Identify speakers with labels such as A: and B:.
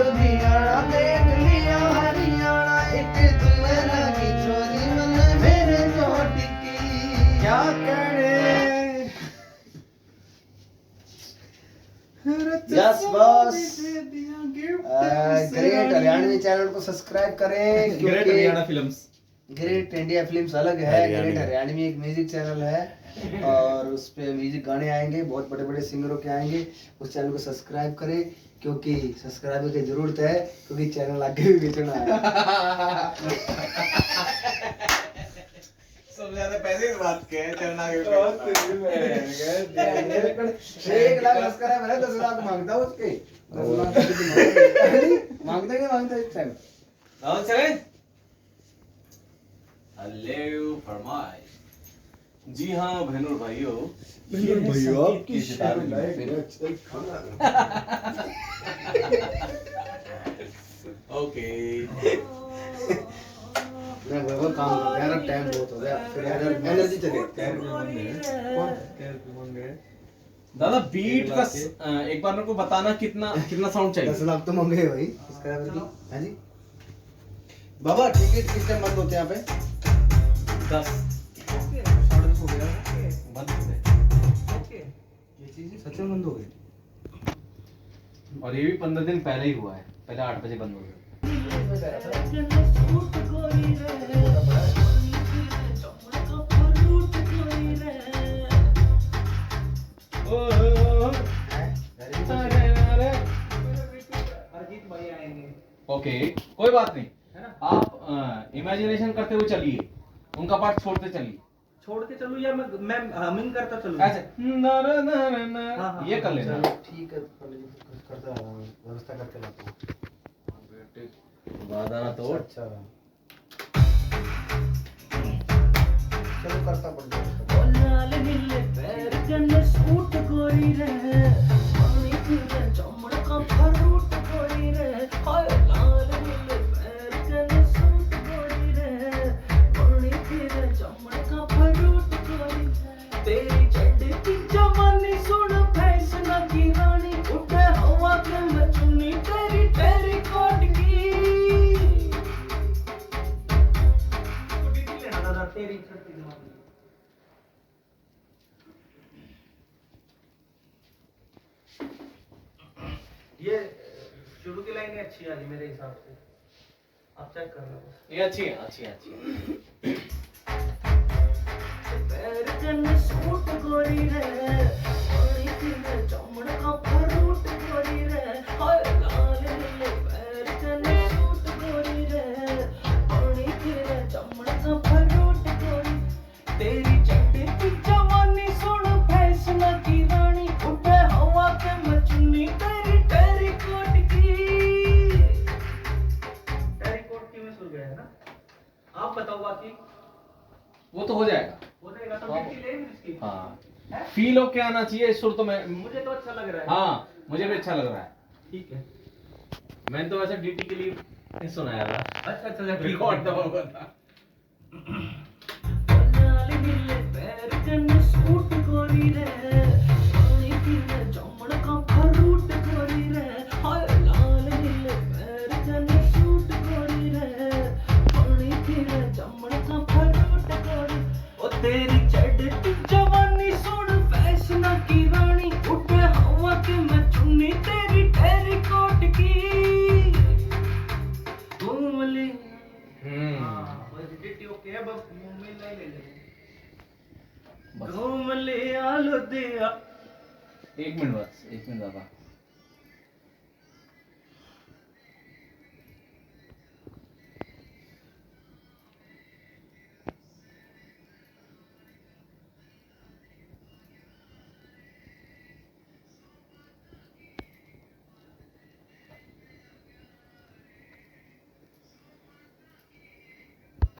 A: लुधियाना देख लिया हरियाणा एक दुल्हन की चोरी मन मेरे तो टिकी क्या करे yes boss great Haryanvi channel को सब्सक्राइब करें
B: great Haryana films
A: great India films अलग है ग्रेट हरियाणवी एक म्यूजिक चैनल है और उस पे म्यूजिक गाने आएंगे बहुत बड़े बड़े सिंगरों के आएंगे उस चैनल को सब्सक्राइब करें क्योंकि सब्सक्राइबर की जरूरत है क्योंकि चैनल आगे भी बेचना है
B: सबसे ज्यादा पैसे की बात क्या है चलना के
A: 1 लाख सब्सक्राइबर है 10 लाख मांगता हूं उसके 10 लाख मांगता नहीं मांगता इस टाइम
B: और चले हेलो फरमाए जी हाँ बहनों भाइयों
A: आपकी
B: ओके
A: मैं वो काम कर यार अब टाइम बहुत हो गया फिर यार एनर्जी चले
B: दादा बीट का एक बार मेरे को बताना कितना कितना साउंड चाहिए
A: 10 लाख तो मांगे भाई सब्सक्राइबर की हां जी बाबा टिकट किस टाइम बंद होते हैं यहाँ पे
B: 10
A: 10:30 हो गया
B: बंद हो गए
A: ये चीज सच में बंद हो गई
B: और ये भी 15 दिन पहले ही हुआ है पहले 8 बजे बंद हो गया ओके कोई बात नहीं आप इमेजिनेशन करते हुए चलिए उनका पार्ट छोड़ते चलिए
C: छोड़ के चलूं या मैं हमिंग करता चलूं
B: ऐसे ये कर लेना
A: ठीक है करता रहा हूं व्यवस्था करके लाता हूं
B: वादा तो
A: अच्छा चलो करता पड़ता
D: लाल नीले पैर कने सूट गोरी रे पानी पीवे चमड़ का फरूट गोरी रे हाय लाल नीले पैर कने सूट गोरी रे पानी पीवे चमड़ का फरूट गोरी तेरी चढ़ती जवानी सुन फैशन की रानी उठे हवा के मैं चुन्नी तेरी तेरी कोट की तेरी चढ़ती जवानी ये शुरू की लाइन अच्छी आ रही मेरे हिसाब से आप चेक कर लो
B: ये अच्छी है अच्छी है अच्छी है
D: पैर कने सूट गोरी रे पानी पीवे चमड़ का फरूट गोरी रे हाय लाल नीले पैर कने सूट गोरी रे पानी पीवे चमड़ का फरूट गोरी तेरी चढ़ती जवानी सुन फैशन की रानी उठे हवा के मैं चुन्नी तेरी तेरी कोट की में सुन गया है ना आप बताओ बाकी
B: वो तो हो जाएगा
D: हो जाएगा तो बेटी ले इसकी
B: हाँ फील हो क्या आना चाहिए सुर तो मैं
D: मुझे तो अच्छा लग रहा है
B: हाँ मुझे भी अच्छा लग रहा है
D: ठीक है
B: मैंने तो वैसे डीटी के लिए नहीं सुनाया था
D: अच्छा अच्छा
B: रिकॉर्ड दबा हुआ था
D: लाल नीले पैर कने सूट गोरी रे पानी पीवे चमड़ का फरूट गोरी रे हाय लाल नीले पैर कने सूट गोरी रे पानी पीवे चमड़ का फरूट गोरी ओ तेरी चढ़ती जवानी सुन फैशन की रानी उठे हवा के मैं चुन्नी तेरी तेरी कोट की घूम ले ओके अब मुंबई ले ले घूम ले आलो दिया
B: 1 मिनट बस 1 मिनट बाबा